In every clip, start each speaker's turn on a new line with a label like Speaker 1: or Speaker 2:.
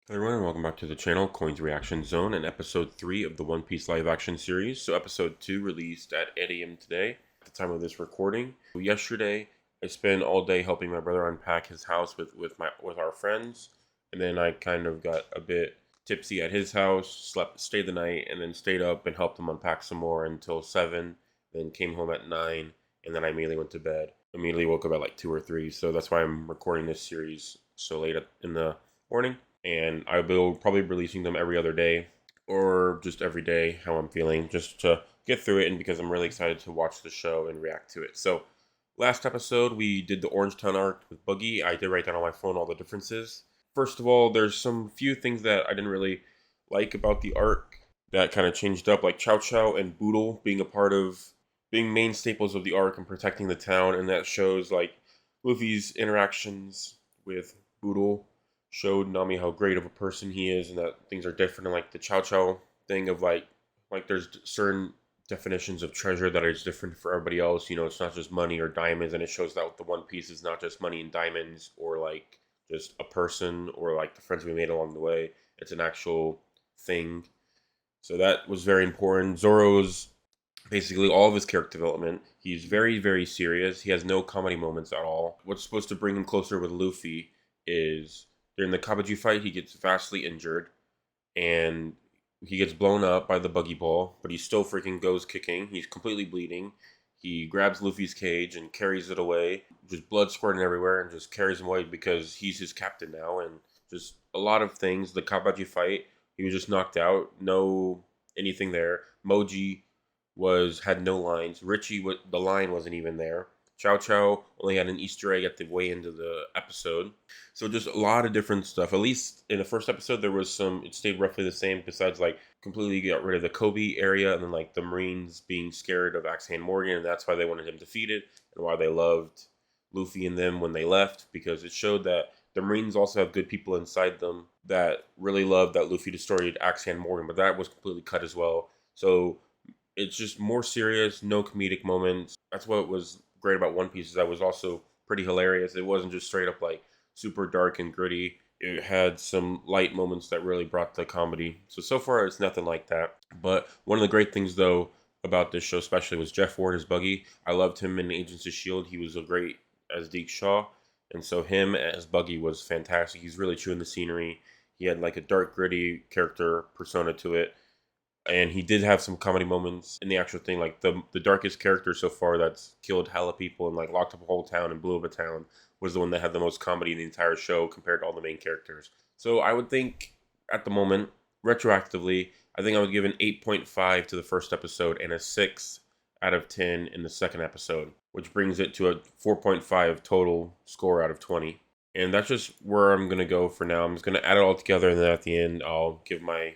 Speaker 1: Hello everyone, and welcome back to the channel, Coins Reaction Zone, and episode 3 of the One Piece live action series. So episode 2 released at 8 a.m. today, at the time of this recording. Yesterday, I spent all day helping my brother unpack his house with our friends, and then I kind of got a bit tipsy at his house, stayed the night, and then stayed up and helped him unpack some more until 7, then came home at 9, and then I immediately went to bed. Immediately woke up at like 2 or 3, so that's why I'm recording this series so late in the morning, and I will probably be releasing them every other day or just every day how I'm feeling, just to get through it, and because I'm really excited to watch the show and react to it. So last episode we did the Orange Town arc with Buggy. I did write down on my phone all the differences. First of all, there's some few things that I didn't really like about the arc that kind of changed up, like Chow Chow and Boodle being main staples of the arc and protecting the town, and that shows like Luffy's interactions with Boodle showed Nami how great of a person he is, and that things are different. And like the Chow Chow thing of like there's certain definitions of treasure that is different for everybody else. You know, it's not just money or diamonds, and it shows that the One Piece is not just money and diamonds or like just a person or like the friends we made along the way. It's an actual thing. So that was very important. Zoro's basically all of his character development. He's very, very serious. He has no comedy moments at all. What's supposed to bring him closer with Luffy is during the Kabuji fight, he gets vastly injured and he gets blown up by the buggy ball, but he still freaking goes kicking. He's completely bleeding. He grabs Luffy's cage and carries it away, just blood squirting everywhere, and just carries him away because he's his captain now. And just a lot of things. The Kabaji fight, he was just knocked out. No anything there. Moji was had no lines. Richie, the line wasn't even there. Chow Chow only had an Easter egg at the way into the episode. So just a lot of different stuff. At least in the first episode, there was some. It stayed roughly the same. Besides, like completely got rid of the Kobe area, and then like the Marines being scared of Axe Hand Morgan, and that's why they wanted him defeated, and why they loved Luffy and them when they left, because it showed that the Marines also have good people inside them that really loved that Luffy destroyed Axe Hand Morgan, but that was completely cut as well. So it's just more serious, no comedic moments. That's what was great about One Piece, is that was also pretty hilarious. It wasn't just straight up like super dark and gritty. It had some light moments that really brought the comedy. So far it's nothing like that. But one of the great things though about this show especially was Jeff Ward as Buggy. I loved him in Agents of Shield. He was a great as Deke Shaw. And so him as Buggy was fantastic. He's really chewing the scenery. He had like a dark, gritty character persona to it, and he did have some comedy moments in the actual thing. Like the darkest character so far that's killed hella people and like locked up a whole town and blew up a town was the one that had the most comedy in the entire show compared to all the main characters. So I would think at the moment, retroactively, I think I would give an 8.5 to the first episode and a 6 out of 10 in the second episode, which brings it to a 4.5 total score out of 20. And that's just where I'm going to go for now. I'm just going to add it all together, and then at the end, I'll give my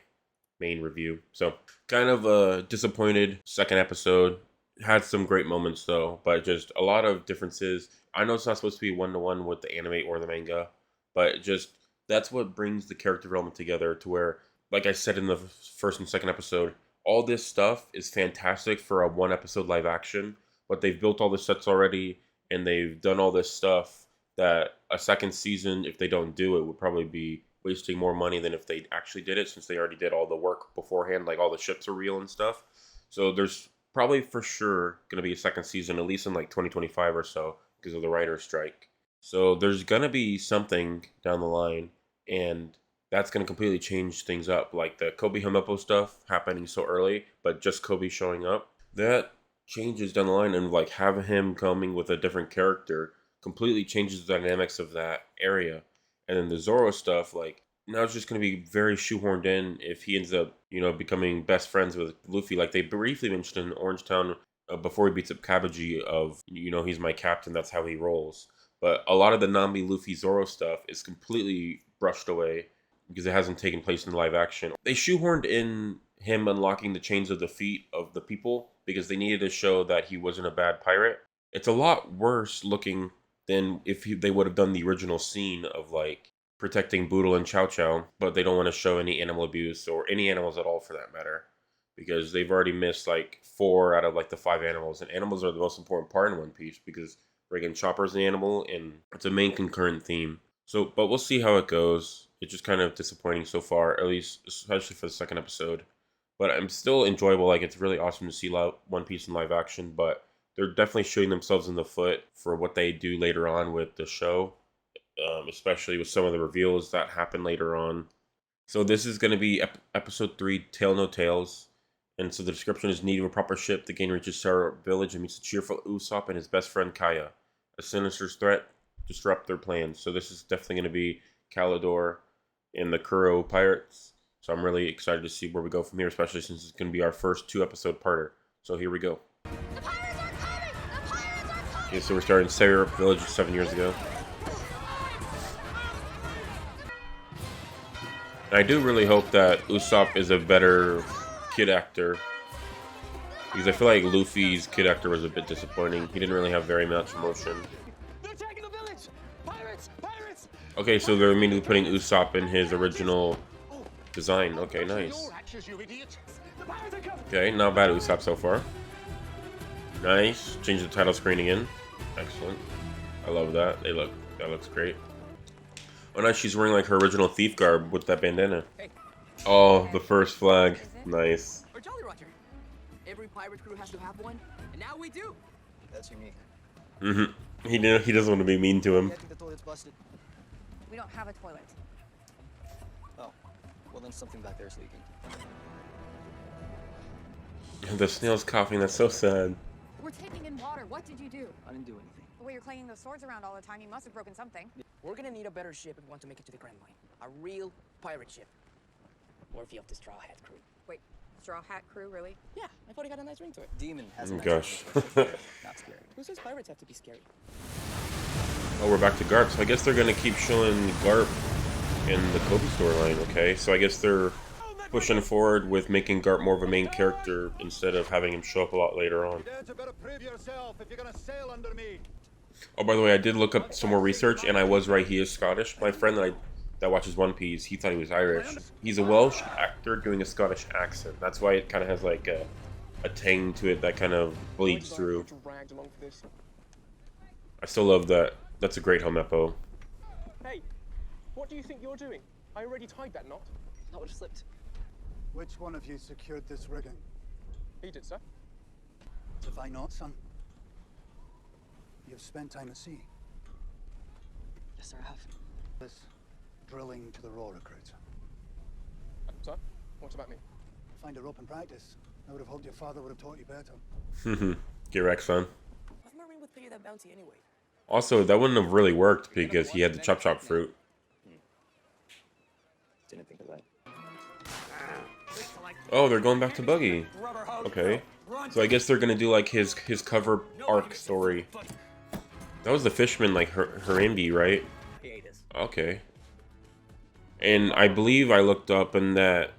Speaker 1: main review. So kind of a disappointed second episode. Had some great moments though, but just a lot of differences. I know it's not supposed to be one to one with the anime or the manga, but just that's what brings the character development together to where, like I said in the first and second episode, all this stuff is fantastic for a one episode live action, but they've built all the sets already and they've done all this stuff that a second season, if they don't do it, would probably be wasting more money than if they actually did it, since they already did all the work beforehand, like all the ships are real and stuff. So there's probably for sure going to be a second season, at least in like 2025 or so, because of the writer's strike. So there's going to be something down the line, and that's going to completely change things up. Like the Kobe Himepo stuff happening so early, but just Kobe showing up, that changes down the line, and like having him coming with a different character completely changes the dynamics of that area. And then the Zoro stuff, like now it's just going to be very shoehorned in if he ends up, becoming best friends with Luffy. Like they briefly mentioned in Orange Town before he beats up Kabaji of, he's my captain, that's how he rolls. But a lot of the Nami Luffy Zoro stuff is completely brushed away because it hasn't taken place in live action. They shoehorned in him unlocking the chains of the feet of the people because they needed to show that he wasn't a bad pirate. It's a lot worse looking than if they would have done the original scene of like protecting Boodle and Chow Chow, but they don't want to show any animal abuse or any animals at all for that matter, because they've already missed like 4 out of like the 5 animals, and animals are the most important part in One Piece because friggin' Chopper's an animal and it's a main concurrent theme. So, but we'll see how it goes. It's just kind of disappointing so far, at least especially for the second episode. But I'm still enjoyable. Like, it's really awesome to see One Piece in live action, but they're definitely shooting themselves in the foot for what they do later on with the show, especially with some of the reveals that happen later on. So this is going to be episode 3, Tail No Tails. And so the description is: needing a proper ship, the gang reaches Sarah Village and meets the cheerful Usopp and his best friend Kaya. A sinister threat disrupt their plans. So this is definitely going to be Calidor and the Kuro Pirates. So I'm really excited to see where we go from here, especially since it's going to be our first 2-episode parter. So here we go.
Speaker 2: The pirates are coming! The pirates are coming!
Speaker 1: Okay, so we're starting Sarah Village 7 years ago. I do really hope that Usopp is a better kid actor, because I feel like Luffy's kid actor was a bit disappointing. He didn't really have very much emotion.
Speaker 3: They're attacking the village! Pirates! Pirates!
Speaker 1: Okay, so they're immediately putting Usopp in his original design. Okay, nice. Okay, not bad Usopp so far. Nice. Change the title screen again. Excellent. I love that. That looks great. Oh, nice. She's wearing like her original thief garb with that bandana. Oh, the first flag. Nice.
Speaker 3: Or Jolly Roger. Every pirate crew has to have one, and now we do.
Speaker 4: That's unique.
Speaker 1: He doesn't want to be mean to him.
Speaker 4: I think the toilet's busted.
Speaker 2: We don't have a toilet.
Speaker 4: Oh, well then something back there is leaking.
Speaker 1: The snail's coughing. That's so sad.
Speaker 2: We're taking in water. What did you do?
Speaker 4: I didn't do anything.
Speaker 2: The way you're clanging those swords around all the time, you must have broken something.
Speaker 3: We're gonna need a better ship if we want to make it to the Grand Line. A real pirate ship. Or if you have the Straw Hat crew.
Speaker 2: Wait, Straw Hat crew, really?
Speaker 3: Yeah, I thought it had a nice ring to it.
Speaker 4: Demon has
Speaker 1: Oh,
Speaker 4: a nice
Speaker 1: gosh.
Speaker 4: ring. Not scary.
Speaker 3: Who says pirates have to be scary?
Speaker 1: Oh, we're back to Garp. So I guess they're gonna keep showing Garp in the Kobe storyline. Okay, so I guess they're pushing forward with making Garp more of a main character instead of having him show up a lot later on. Oh, by the way, I did look up some more research, and I was right. He is Scottish. My friend that watches One Piece, he thought he was Irish. He's a Welsh actor doing a Scottish accent. That's why it kind of has like a tang to it that kind of bleeds through. I still love that. That's a great Helmeppo.
Speaker 5: Hey, what do you think you're doing? I already tied that knot.
Speaker 4: That would have slipped.
Speaker 6: Which one of you secured this rigging?
Speaker 5: He did, sir.
Speaker 6: Have I not, son? You've spent time at sea.
Speaker 4: Yes, sir, I have.
Speaker 6: This drilling to the raw recruits.
Speaker 5: Sir, what about me?
Speaker 6: Find a rope and practice. I would have hoped your father would have taught you better.
Speaker 1: Get wrecked, son.
Speaker 3: What if Marine would pay you that bounty anyway?
Speaker 1: Also, that wouldn't have really worked because he had the chop chop fruit.
Speaker 4: Didn't think of that.
Speaker 1: Oh, they're going back to Buggy. Okay. So I guess they're gonna do like his cover arc story. That was the Fishman, like Harambe, right? Okay. And I believe I looked up and that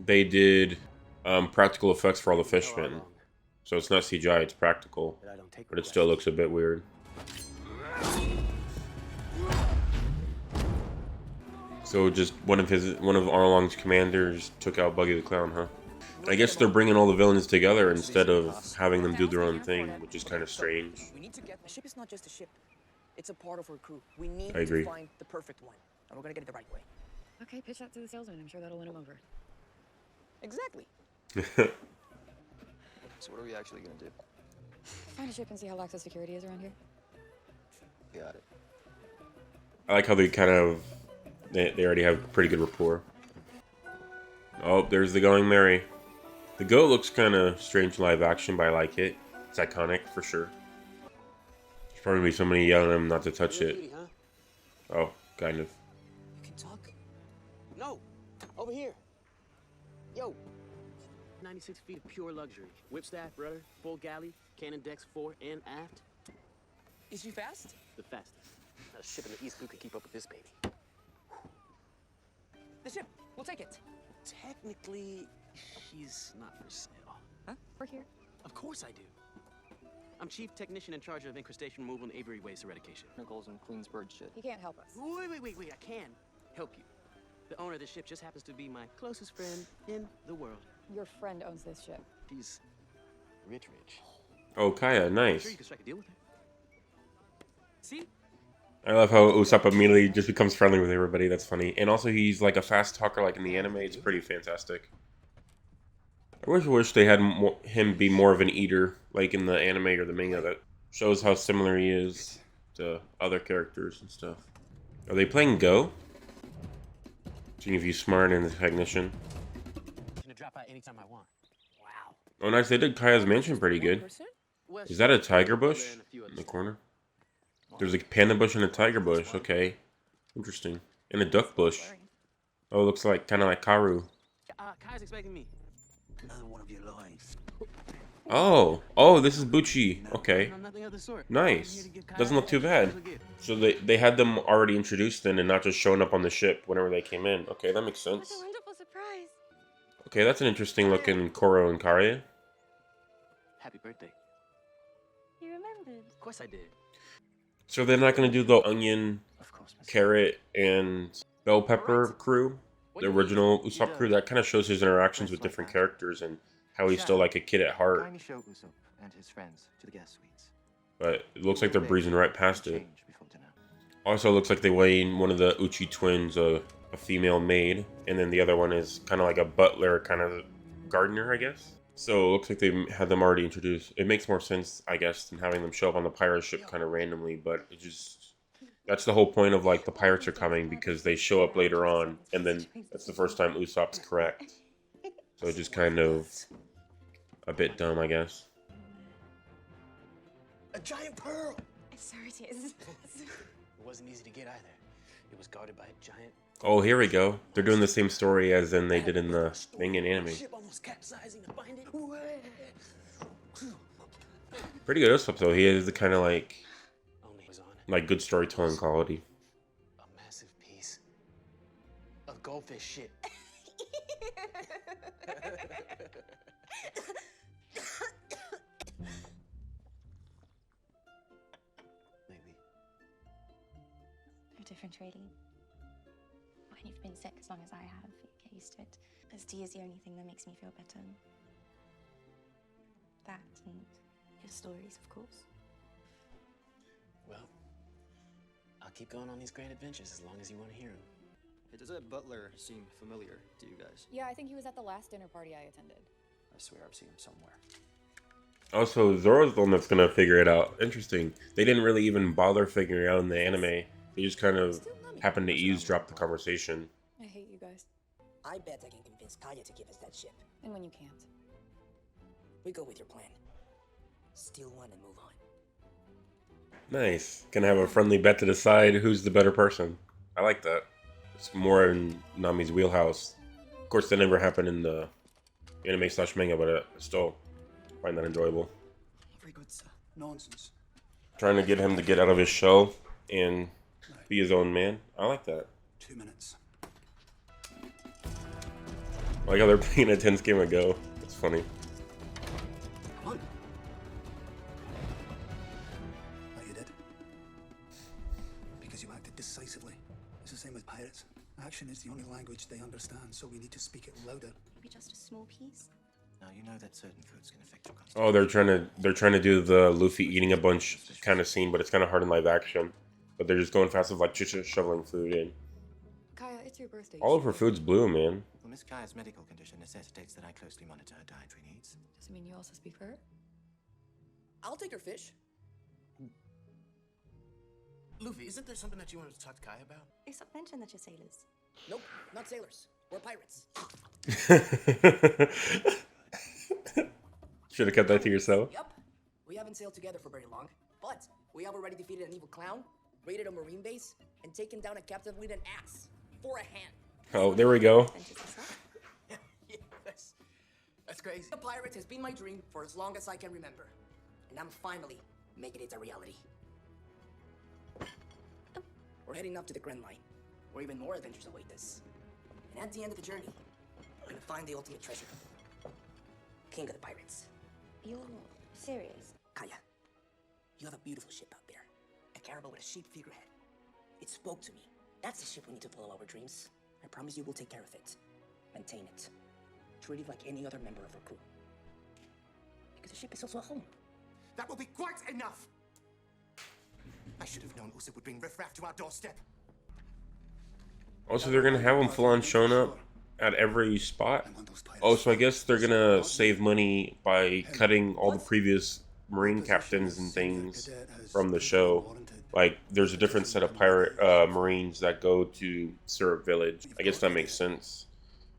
Speaker 1: they did practical effects for all the Fishmen. So it's not CGI, it's practical. But it still looks a bit weird. So just one of Arlong's commanders took out Buggy the Clown, huh? I guess they're bringing all the villains together instead of having them do their own thing, which is kind of strange.
Speaker 3: We need to get a ship is not just a ship. It's a part of our crew. We need
Speaker 1: I agree.
Speaker 3: to find the perfect one. And we're gonna get it the right way.
Speaker 2: Okay, pitch that to the salesman. I'm sure that'll win him over.
Speaker 3: Exactly.
Speaker 4: So what are we actually gonna do?
Speaker 2: Find a ship and see how lax the security is around here.
Speaker 4: Got it.
Speaker 1: I like how they kind of they already have pretty good rapport. Oh, there's the Going Merry. The goat looks kind of strange live action, but I like it. It's iconic for sure. There's probably somebody yelling at him not to touch it. Oh, kind of.
Speaker 3: You can talk. No, over here. Yo. 96 feet of pure luxury. Whip staff, rudder, full galley, cannon decks fore and aft. Is she fast? The fastest. Not a ship in the East Blue can keep up with this baby. The ship. We'll take it. Technically, she's not for sale.
Speaker 2: Huh? We're here.
Speaker 3: Of course I do. I'm chief technician in charge of incrustation removal and aviary waste eradication.
Speaker 4: Nichols and Queensbird shit.
Speaker 2: He can't help us.
Speaker 3: Wait, I can help you. The owner of the ship just happens to be my closest friend in the world.
Speaker 2: Your friend owns this ship.
Speaker 3: She's rich.
Speaker 1: Oh, Kaya,
Speaker 3: Sure,
Speaker 1: nice.
Speaker 3: you can strike a deal with her. See?
Speaker 1: I love how Usopp immediately just becomes friendly with everybody. That's funny. And also he's like a fast talker like in the anime. It's pretty fantastic. I wish they had him be more of an eater like in the anime or the manga. That shows how similar he is to other characters and stuff. Are they playing Go? Seeing if he's smart and the technician.
Speaker 3: To drop out anytime I want. Wow.
Speaker 1: Oh, nice. They did Kaya's mansion pretty good. Is that a tiger bush in the corner? There's a panda bush and a tiger bush. Okay. Interesting. And a duck bush. Oh, it looks like kind of like Karu.
Speaker 3: Kai's expecting me.
Speaker 6: Another one of your lies.
Speaker 1: Oh, this is Bucci. Okay.
Speaker 3: No, nothing of the sort.
Speaker 1: Nice. Doesn't look too bad. So they had them already introduced then and not just showing up on the ship whenever they came in. Okay, that makes sense.
Speaker 2: What a wonderful surprise.
Speaker 1: Okay, that's an interesting looking Koro and Karya.
Speaker 3: Happy birthday.
Speaker 2: You remembered.
Speaker 3: Of course I did.
Speaker 1: So they're not going to do the onion,
Speaker 3: Of course, Miss.
Speaker 1: carrot, and bell pepper crew? The original Usopp crew? That kind of shows his interactions with different characters and how he's still like a kid at heart.
Speaker 7: Kindly show Usopp and his friends to the guest suites.
Speaker 1: But it looks like they're breezing right past it.
Speaker 7: Change before dinner.
Speaker 1: Also looks like they weigh in one of the Uchi twins, a female maid, and then the other one is kind of like a butler, kind of gardener, I guess. So it looks like they had them already introduced. It makes more sense, I guess, than having them show up on the pirate ship kind of randomly, but it just... That's the whole point of, like, the pirates are coming because they show up later on, and then that's the first time Usopp's correct. So it's just kind of a bit dumb, I guess.
Speaker 6: A giant pearl!
Speaker 2: Sorry, it is.
Speaker 3: It wasn't easy to get either. It was guarded by a giant.
Speaker 1: Oh, here we go. They're doing the same story as then they did in the manga and anime.
Speaker 3: Ship almost capsizing to find it.
Speaker 1: Pretty good Usopp, though. He is the kind of, like
Speaker 3: Only was on
Speaker 1: good storytelling quality.
Speaker 3: a massive piece of goldfish shit. Lately.
Speaker 8: No different, really. When you've been sick as long as I have, you get used to it. SD is the only thing that makes me feel better. That and your stories, of course.
Speaker 3: Well, I'll keep going on these great adventures as long as you want to hear them.
Speaker 4: Hey, does that butler seem familiar to you guys?
Speaker 2: Yeah, I think he was at the last dinner party I attended.
Speaker 4: I swear I've seen him somewhere.
Speaker 1: Also, Zoro's the one that's gonna figure it out. Interesting. They didn't really even bother figuring it out in the anime. They just kind of happened to eavesdrop the conversation.
Speaker 2: I hate you guys.
Speaker 9: I bet I can convince Kaya to give us that ship.
Speaker 2: And when you can't.
Speaker 9: We go with your plan. Steal one and move on.
Speaker 1: Nice. Gonna have a friendly bet to decide who's the better person. I like that. It's more in Nami's wheelhouse. Of course, that never happened in the anime/manga, but I still find that enjoyable.
Speaker 6: Very good, sir. Nonsense.
Speaker 1: Trying to get him to get out of his shell and be his own man. I like that.
Speaker 6: 2 minutes.
Speaker 1: I like how they're playing a tense game of Go. It's funny.
Speaker 6: Come on. That you did. Because you acted decisively. It's the same with pirates. Action is the only language they understand, so we need to speak it louder.
Speaker 8: Maybe just a small piece.
Speaker 7: Now you know that certain foods can affect your constitution.
Speaker 1: Oh, they're trying to do the Luffy eating a bunch kind of scene, but it's kind of hard in live action. But they're just going fast with like shoveling food in.
Speaker 2: Kaya, it's your birthday.
Speaker 1: All of her food's blue, man.
Speaker 7: Well, Miss Kaya's medical condition necessitates that I closely monitor her dietary needs.
Speaker 2: Does it mean you also speak for her?
Speaker 9: I'll take your fish.
Speaker 3: Luffy, isn't there something that you wanted to talk to Kai about?
Speaker 8: Usopp mentioned that you're sailors.
Speaker 9: Nope, not sailors. We're pirates.
Speaker 1: Should have kept that to yourself.
Speaker 9: Yup. We haven't sailed together for very long, but we have already defeated an evil clown, raided a marine base, and taken down a captive with an axe. For a hand.
Speaker 1: Oh, there we go.
Speaker 9: Yeah, that's crazy. The pirates has been my dream for as long as I can remember. And I'm finally making it a reality. We're heading up to the Grand Line, where even more adventures await us. And at the end of the journey, we're gonna find the ultimate treasure. King of the pirates.
Speaker 8: You're serious?
Speaker 9: Kaya, you have a beautiful ship out there. A carabao with a sheep figurehead. It spoke to me. That's the ship we need to follow our dreams. I promise you we'll take care of it. Maintain it. Treat it like any other member of our crew. Because the ship is also a home.
Speaker 6: That will be quite enough!
Speaker 7: I should have known Usopp would bring riffraff to our doorstep.
Speaker 1: Also, they're gonna have them full on showing up at every spot. Oh, so I guess they're gonna save money by cutting all the previous Marine captains and things from the show. Like, there's a different set of pirate Marines that go to Syrup Village. I guess that makes sense.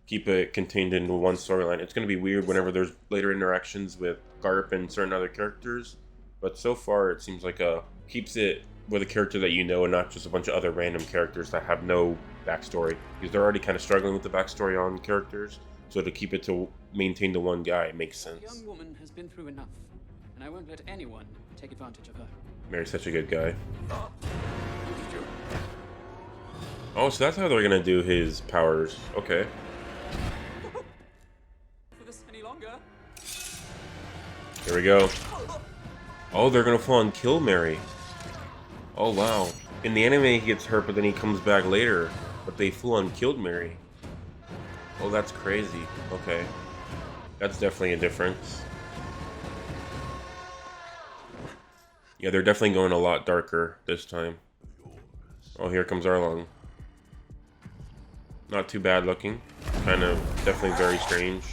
Speaker 1: Keep it contained into one storyline. It's gonna be weird whenever there's later interactions with Garp and certain other characters, but so far it seems like keeps it with a character that you know and not just a bunch of other random characters that have no backstory, because they're already kind of struggling with the backstory on characters. So to keep it to maintain the one guy makes sense.
Speaker 10: The young woman has been through enough, and I won't let anyone take advantage of her.
Speaker 1: Mary's such a good guy. Oh, so that's how they're gonna do his powers. Okay.
Speaker 10: For this any longer?
Speaker 1: Here we go. Oh, they're gonna full on kill Mary. Oh wow. In the anime he gets hurt, but then he comes back later. But they full on killed Mary. Oh, that's crazy. Okay. That's definitely a difference. Yeah, they're definitely going a lot darker this time. Oh, here comes Arlong. Not too bad looking. Kind of definitely very strange.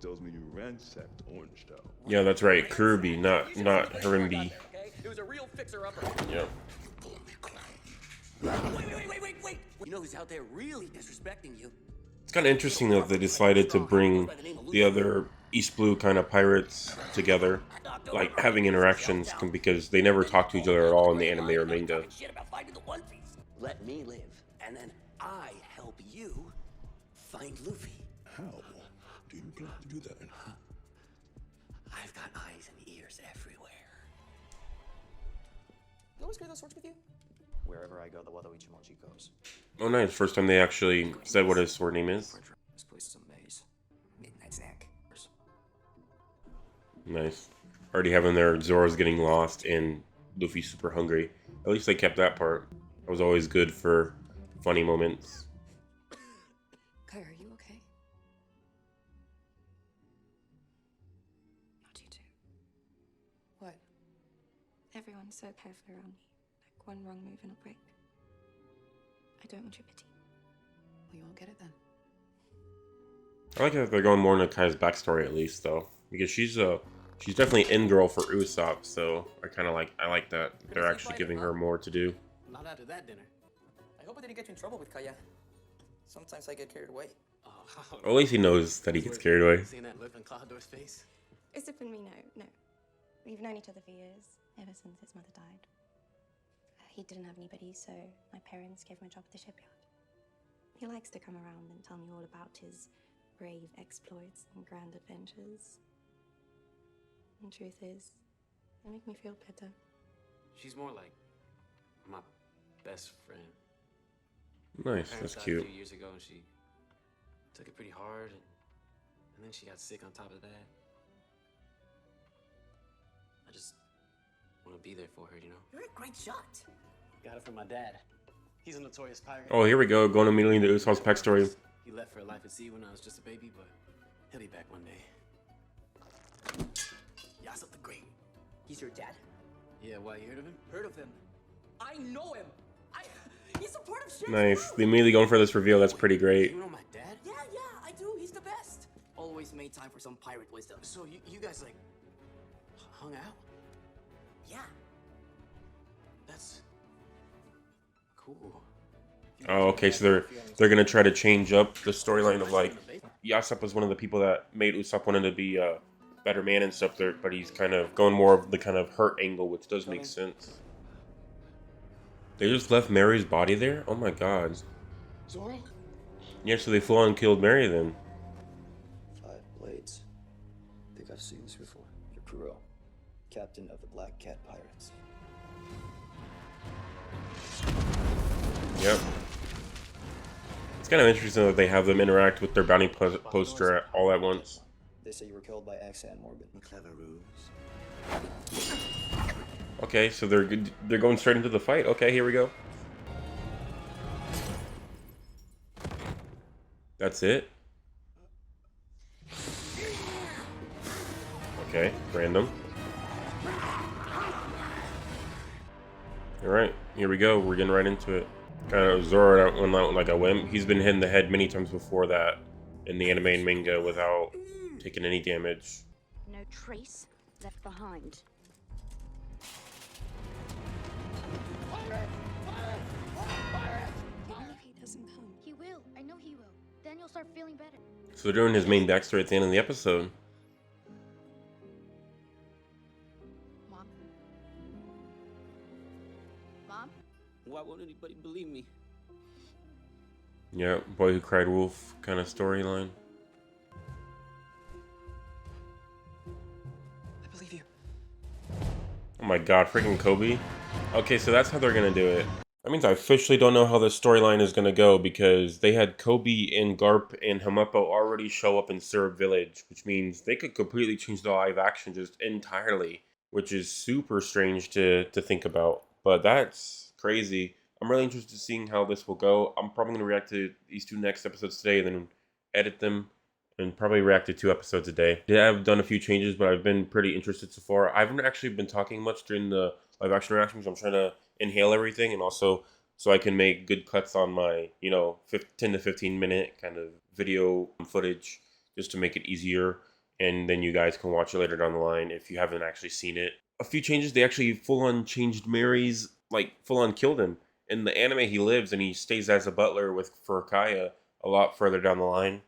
Speaker 11: Tells me you ransacked Orange Town.
Speaker 1: Yeah, that's right. Kirby, not Harimbi.
Speaker 3: It was a real fixer-upper.
Speaker 1: Yep.
Speaker 9: Wait! You know who's out there really disrespecting you?
Speaker 1: It's kind of interesting that they decided to bring the other East Blue kind of pirates together, like having interactions, because they never talk to each other at all in the anime or manga.
Speaker 9: Let me live, and then I help you find Luffy.
Speaker 11: How do you plan to do that?
Speaker 9: I've got eyes and ears everywhere.
Speaker 5: You always carry those swords with you?
Speaker 4: Wherever I go, the Wato Ichimonji goes.
Speaker 1: Oh nice, first time they actually said what his sword name is.
Speaker 4: This place is a maze. Midnight snack.
Speaker 1: Nice. Already having their Zoro's getting lost and Luffy super hungry. At least they kept that part. That was always good for funny moments.
Speaker 2: Kaya, are you okay?
Speaker 8: Not you two.
Speaker 2: What?
Speaker 8: Everyone's so careful around me. Like one wrong move and I'll break. I don't want your pity.
Speaker 2: Well, you won't get it then.
Speaker 1: I like that they're going more into Kai's backstory at least though, because she's definitely in girl for Usopp, so I like that they're actually giving her more to do.
Speaker 3: Not after that dinner.
Speaker 4: I hope I didn't get you in trouble with Kaya. Sometimes I get carried away.
Speaker 3: Oh,
Speaker 1: Or at least he knows that he gets carried away.
Speaker 3: Seeing that look on Cloudor's face?
Speaker 8: Usopp and me, no. We've known each other for years, ever since his mother died. He didn't have anybody, so my parents gave him a job at the shipyard. He likes to come around and tell me all about his brave exploits and grand adventures. And truth is, they make me feel better.
Speaker 3: She's more like my best friend.
Speaker 1: Nice,
Speaker 3: Parents
Speaker 1: that's
Speaker 3: died
Speaker 1: cute.
Speaker 3: A few years ago, and she took it pretty hard, and then she got sick on top of that. I just want to be there for her, you know?
Speaker 9: You're a great shot.
Speaker 3: Got it from my dad. He's a notorious pirate.
Speaker 1: Oh, here we go, going immediately into Usopp's backstory.
Speaker 3: He left for a life at sea when I was just a baby, but he'll be back one day.
Speaker 9: Usopp the Great. He's your dad?
Speaker 3: Yeah, why, you heard of him?
Speaker 9: Heard of him. I know him. He's a part of ship.
Speaker 1: Nice. They immediately going for this reveal. That's pretty great.
Speaker 3: You know my dad?
Speaker 9: Yeah, I do. He's the best. Always made time for some pirate wisdom.
Speaker 3: So you guys, like, hung out?
Speaker 9: Yeah.
Speaker 3: That's cool.
Speaker 1: Oh, okay. So they're gonna try to change up the storyline of like Usopp was one of the people that made Usopp wanted to be a better man and stuff there, but he's kind of going more of the kind of hurt angle, which does make sense. They just left Mary's body there? Oh my god.
Speaker 11: Zoro?
Speaker 1: Yeah, so they full on killed Mary then.
Speaker 4: 5 blades. Think I've seen this before. Yakuro, captain of the Black Cat Pirates.
Speaker 1: Yep. It's kind of interesting that they have them interact with their bounty poster all at once.
Speaker 4: They say you were killed by Axan Morbid.
Speaker 7: Clever ruse.
Speaker 1: Okay, so they're going straight into the fight. Okay, here we go. That's it. Okay, random. All right, here we go. We're getting right into it. Kind of Zoro went out like a wimp. He's been hit in the head many times before that in the anime and manga without taking any damage.
Speaker 12: No trace left behind.
Speaker 2: Even if he doesn't come.
Speaker 12: He will. I know he will. Then you'll start feeling better.
Speaker 1: So they're doing his main backstory at the end of the episode.
Speaker 12: Mom? Mom?
Speaker 3: Why won't anybody believe me?
Speaker 1: Yeah, Boy Who Cried Wolf kind of storyline.
Speaker 2: I believe you.
Speaker 1: Oh my god, freaking Kobe. Okay, so that's how they're gonna do it. That means I officially don't know how the storyline is gonna go because they had Kobe and Garp and Hamepo already show up in Syrup Village, which means they could completely change the live action just entirely, which is super strange to think about. But that's crazy. I'm really interested in seeing how this will go. I'm probably gonna react to these 2 next episodes today and then edit them and probably react to 2 episodes a day. Yeah, I've done a few changes, but I've been pretty interested so far. I haven't actually been talking much during the live action reactions. I'm trying to inhale everything and also so I can make good cuts on my, 10 to 15 minute kind of video footage just to make it easier. And then you guys can watch it later down the line if you haven't actually seen it. A few changes, they actually full on changed Mary's, like full on killed him. In the anime, he lives and he stays as a butler for Kaya a lot further down the line,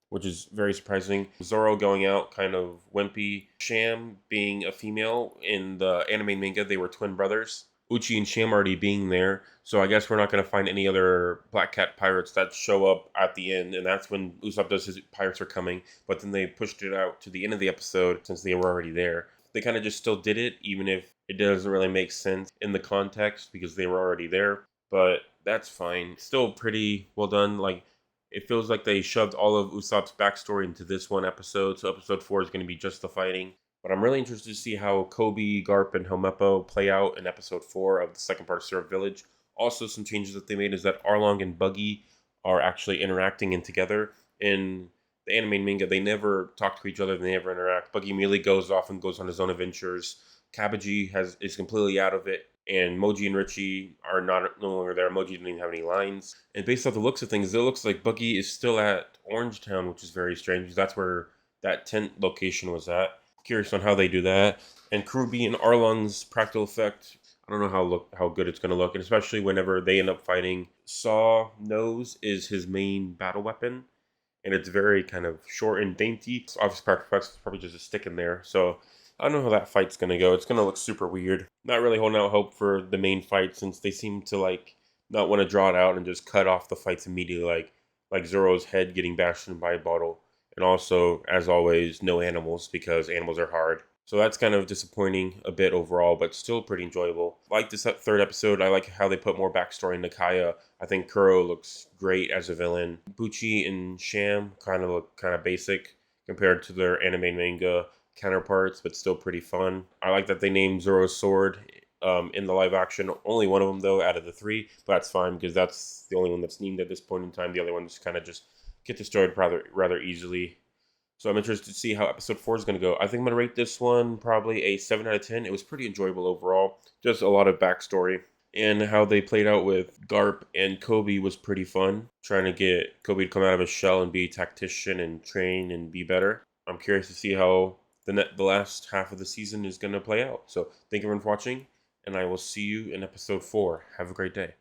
Speaker 1: which is very surprising. Zoro going out kind of wimpy. Sham being a female. In the anime and manga, they were twin brothers. Uchi and Sham already being there, so I guess we're not going to find any other Black Cat pirates that show up at the end, and that's when Usopp does his Pirates Are Coming, but then they pushed it out to the end of the episode since they were already there. They kind of just still did it, even if it doesn't really make sense in the context because they were already there, but that's fine. Still pretty well done. Like, it feels like they shoved all of Usopp's backstory into this one episode, so episode 4 is going to be just the fighting. But I'm really interested to see how Kobe, Garp, and Hamepo play out in episode 4 of the second part of Syrup Village. Also, some changes that they made is that Arlong and Buggy are actually interacting and together. In the anime and manga, they never talk to each other, they never interact. Buggy immediately goes off and goes on his own adventures. Kabaji is completely out of it. And Moji and Richie are no longer there. Moji didn't even have any lines. And based off the looks of things, it looks like Buggy is still at Orangetown, which is very strange because that's where that tent location was at. Curious on how they do that. And Kurubi and Arlong's practical effect, I don't know how good it's going to look, and especially whenever they end up fighting. Saw Nose is his main battle weapon, and it's very kind of short and dainty. So obviously practical effects is probably just a stick in there. So I don't know how that fight's going to go. It's going to look super weird. Not really holding out hope for the main fight since they seem to like not want to draw it out and just cut off the fights immediately, like Zoro's head getting bashed in by a bottle. And also, as always, no animals because animals are hard. So that's kind of disappointing a bit overall, but still pretty enjoyable. I like this 3rd episode. I like how they put more backstory into Kaya. I think Kuro looks great as a villain. Bucci and Sham kind of look kind of basic compared to their anime and manga counterparts, but still pretty fun. I like that they named Zoro's sword in the live action. Only one of them, though, out of the 3, but that's fine because that's the only one that's named at this point in time. The other ones kind of just get destroyed rather easily. So I'm interested to see how episode 4 is going to go. I think I'm going to rate this one probably a 7 out of 10. It was pretty enjoyable overall. Just a lot of backstory. And how they played out with Garp and Kobe was pretty fun. Trying to get Kobe to come out of his shell and be a tactician and train and be better. I'm curious to see how the last half of the season is going to play out. So thank you everyone for watching, and I will see you in episode 4. Have a great day.